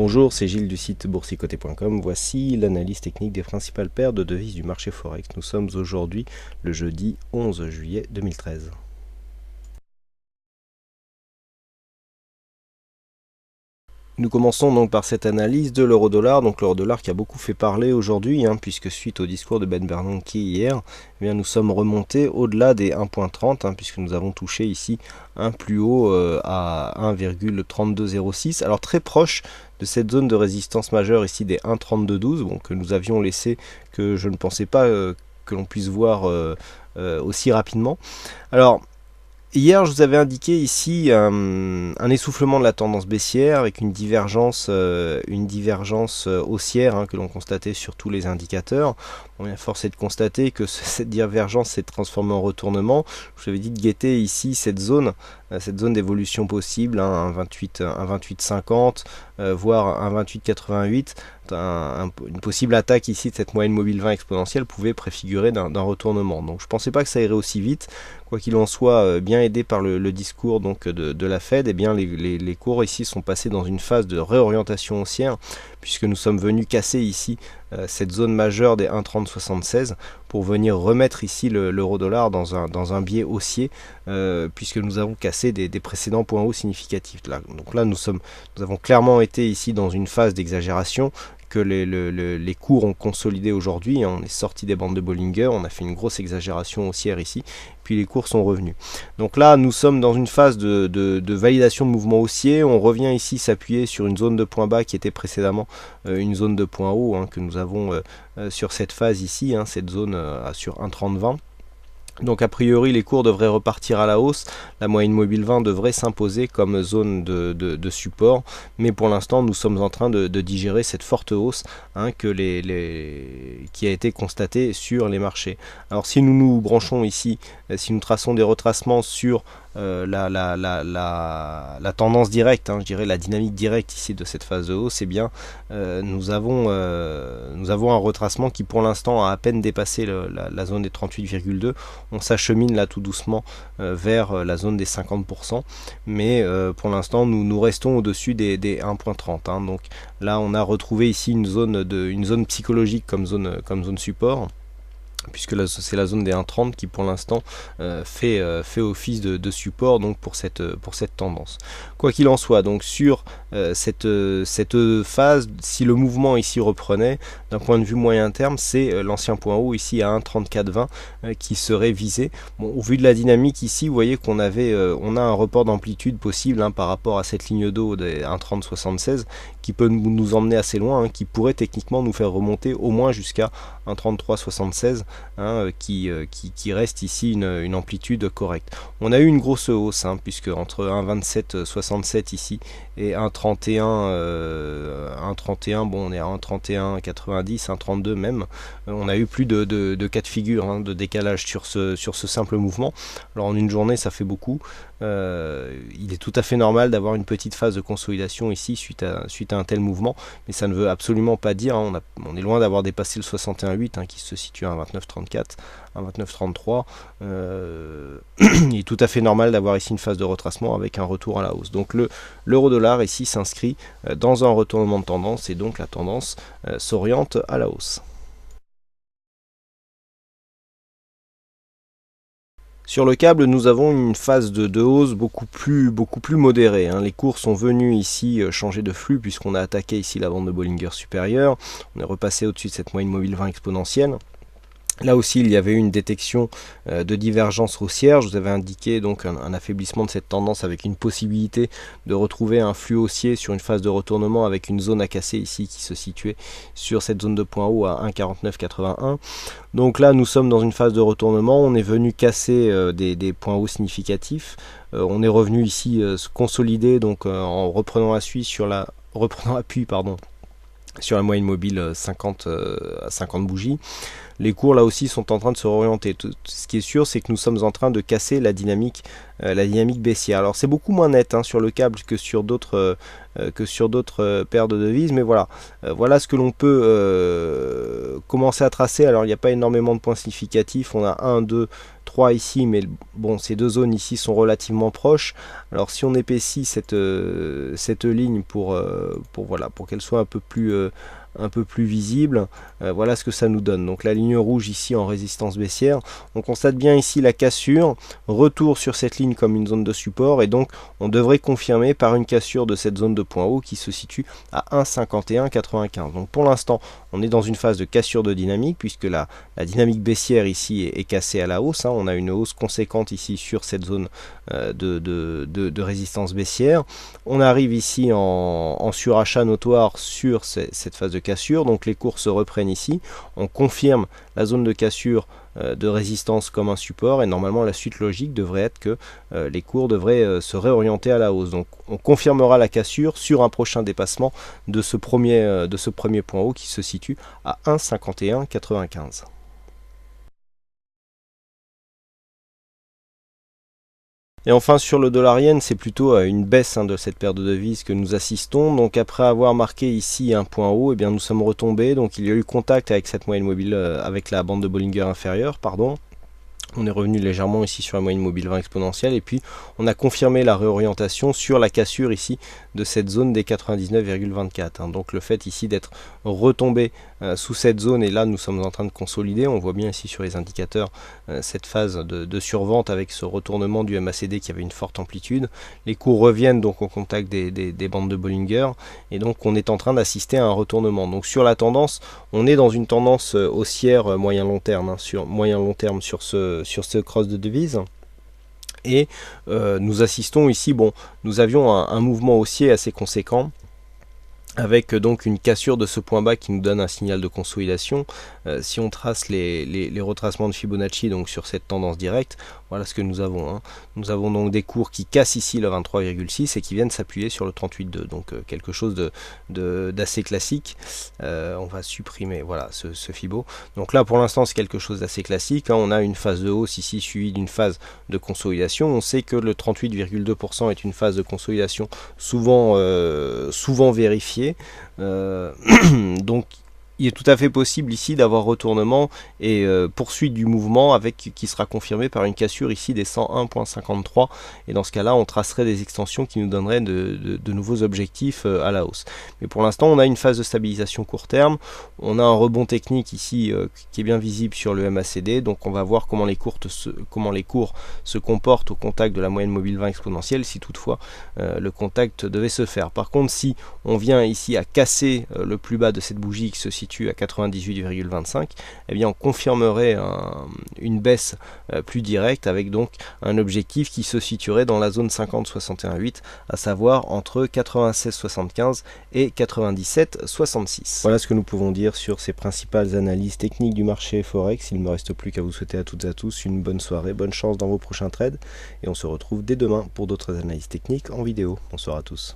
Bonjour, c'est Gilles du site boursicoté.com. Voici l'analyse technique des principales paires de devises du marché Forex. Nous sommes aujourd'hui le jeudi 11 juillet 2013. Nous commençons donc par cette analyse de l'euro-dollar, donc l'euro-dollar qui a beaucoup fait parler aujourd'hui, puisque suite au discours de Ben Bernanke hier, nous sommes remontés au-delà des 1.30, puisque nous avons touché ici un plus haut à 1,3206, alors très proche de cette zone de résistance majeure ici des 1,3212, que nous avions laissé, que je ne pensais pas que l'on puisse voir aussi rapidement. Alors, hier, je vous avais indiqué ici un essoufflement de la tendance baissière avec une divergence haussière que l'on constatait sur tous les indicateurs. Bon, force est de constater que cette divergence s'est transformée en retournement. Je vous avais dit de guetter ici cette zone d'évolution possible, un 28,50, voire un 28,88. Une possible attaque ici de cette moyenne mobile 20 exponentielle pouvait préfigurer d'un retournement. Donc je ne pensais pas que ça irait aussi vite. Quoi qu'il en soit, bien aidé par le discours donc de la Fed, les cours ici sont passés dans une phase de réorientation haussière, puisque nous sommes venus casser ici cette zone majeure des 1,3076 pour venir remettre ici l'euro-dollar dans un biais haussier, puisque nous avons cassé des précédents points hauts significatifs. Donc là, nous avons clairement été ici dans une phase d'exagération, que les cours ont consolidé aujourd'hui. On est sorti des bandes de Bollinger, on a fait une grosse exagération haussière ici, puis les cours sont revenus. Donc là, nous sommes dans une phase de validation de mouvement haussier. On revient ici s'appuyer sur une zone de point bas qui était précédemment une zone de point haut, que nous avons sur cette phase ici, cette zone sur 1,3020. Donc a priori les cours devraient repartir à la hausse, la moyenne mobile 20 devrait s'imposer comme zone de support, mais pour l'instant nous sommes en train de digérer cette forte hausse qui a été constatée sur les marchés. Alors si nous nous branchons ici, si nous traçons des retracements sur la tendance directe, je dirais la dynamique directe ici de cette phase de hausse, nous avons un retracement qui pour l'instant a à peine dépassé la zone des 38,2. On s'achemine là tout doucement vers la zone des 50%, mais pour l'instant nous restons au-dessus des 1.30. Donc là on a retrouvé ici une zone psychologique comme zone support, puisque c'est la zone des 1,30 qui pour l'instant fait office de support donc pour cette tendance. Quoi qu'il en soit, donc sur cette phase, si le mouvement ici reprenait, d'un point de vue moyen terme, c'est l'ancien point haut ici à 1,3420 qui serait visé. Bon, au vu de la dynamique ici, vous voyez qu'on on a un report d'amplitude possible par rapport à cette ligne d'eau des 1,3076 qui peut nous emmener assez loin, qui pourrait techniquement nous faire remonter au moins jusqu'à 1,3376, qui reste ici une amplitude correcte. On a eu une grosse hausse, puisque entre 1,2767 ici et 1,31, bon on est à 1,3190, 1,32 même, on a eu plus de cas de figure de décalage sur ce simple mouvement. Alors en une journée ça fait beaucoup. Il est tout à fait normal d'avoir une petite phase de consolidation ici suite à un tel mouvement, mais ça ne veut absolument pas dire, on est loin d'avoir dépassé le 61,8 qui se situe à 29,34, à 29,33. Il est tout à fait normal d'avoir ici une phase de retracement avec un retour à la hausse. Donc l'euro-dollar ici s'inscrit dans un retournement de tendance, et donc la tendance s'oriente à la hausse. Sur le câble, nous avons une phase de hausse beaucoup plus modérée. Les cours sont venus ici changer de flux, puisqu'on a attaqué ici la bande de Bollinger supérieure. On est repassé au-dessus de cette moyenne mobile 20 exponentielle. Là aussi, il y avait eu une détection de divergence haussière. Je vous avais indiqué donc un affaiblissement de cette tendance avec une possibilité de retrouver un flux haussier sur une phase de retournement avec une zone à casser ici qui se situait sur cette zone de point haut à 1,4981. Donc là, nous sommes dans une phase de retournement. On est venu casser des points hauts significatifs. On est revenu ici se consolider donc en reprenant appui sur la moyenne mobile 50 à 50 bougies. les cours là aussi sont en train de se réorienter. Ce qui est sûr, c'est que nous sommes en train de casser la dynamique baissière. Alors c'est beaucoup moins net sur le câble que sur d'autres paires de devises, mais voilà, voilà ce que l'on peut commencer à tracer. Alors il n'y a pas énormément de points significatifs, on a 1, 2, 3 ici, mais bon, ces deux zones ici sont relativement proches. Alors si on épaissit cette ligne pour qu'elle soit un peu plus visible, voilà ce que ça nous donne. Donc la ligne rouge ici en résistance baissière, on constate bien ici la cassure, retour sur cette ligne comme une zone de support, et donc on devrait confirmer par une cassure de cette zone de point haut qui se situe à 1,5195. Donc pour l'instant on est dans une phase de cassure de dynamique, puisque la dynamique baissière ici est cassée à la hausse, on a une hausse conséquente ici sur cette zone de résistance baissière. On arrive ici en surachat notoire sur cette phase de cassure, donc les cours se reprennent ici, on confirme la zone de cassure de résistance comme un support, et normalement la suite logique devrait être que les cours devraient se réorienter à la hausse. Donc on confirmera la cassure sur un prochain dépassement de ce premier point haut qui se situe à 1,5195. Et enfin sur le dollar yen, c'est plutôt une baisse de cette paire de devises que nous assistons. Donc après avoir marqué ici un point haut, nous sommes retombés. Donc il y a eu contact avec cette moyenne mobile, avec la bande de Bollinger inférieure, pardon. On est revenu légèrement ici sur la moyenne mobile 20 exponentielle, et puis on a confirmé la réorientation sur la cassure ici de cette zone des 99,24. Donc le fait ici d'être retombé sous cette zone, et là nous sommes en train de consolider, on voit bien ici sur les indicateurs cette phase de survente avec ce retournement du MACD qui avait une forte amplitude. Les cours reviennent donc au contact des bandes de Bollinger, et donc on est en train d'assister à un retournement. Donc sur la tendance, on est dans une tendance haussière moyen-long terme, sur ce cross de devises. Et nous assistons ici, nous avions un mouvement haussier assez conséquent, avec donc une cassure de ce point bas qui nous donne un signal de consolidation. Si on trace les retracements de Fibonacci donc sur cette tendance directe, voilà ce que nous avons. Nous avons donc des cours qui cassent ici le 23,6 et qui viennent s'appuyer sur le 38,2. Donc quelque chose d'assez classique. On va supprimer voilà ce Fibo. Donc là pour l'instant c'est quelque chose d'assez classique. On a une phase de hausse ici suivie d'une phase de consolidation. On sait que le 38,2% est une phase de consolidation souvent vérifiée. Donc il est tout à fait possible ici d'avoir retournement et poursuite du mouvement qui sera confirmé par une cassure ici des 101,53, et dans ce cas là on tracerait des extensions qui nous donneraient de nouveaux objectifs à la hausse. Mais pour l'instant on a une phase de stabilisation court terme, on a un rebond technique ici qui est bien visible sur le MACD, donc on va voir comment les cours se comportent au contact de la moyenne mobile 20 exponentielle, si toutefois le contact devait se faire. Par contre si on vient ici à casser le plus bas de cette bougie qui se situe à 98,25, on confirmerait une baisse plus directe, avec donc un objectif qui se situerait dans la zone 50,61,8, à savoir entre 96,75 et 97,66. Voilà ce que nous pouvons dire sur ces principales analyses techniques du marché Forex. Il ne me reste plus qu'à vous souhaiter à toutes et à tous une bonne soirée, bonne chance dans vos prochains trades, et on se retrouve dès demain pour d'autres analyses techniques en vidéo. Bonsoir à tous.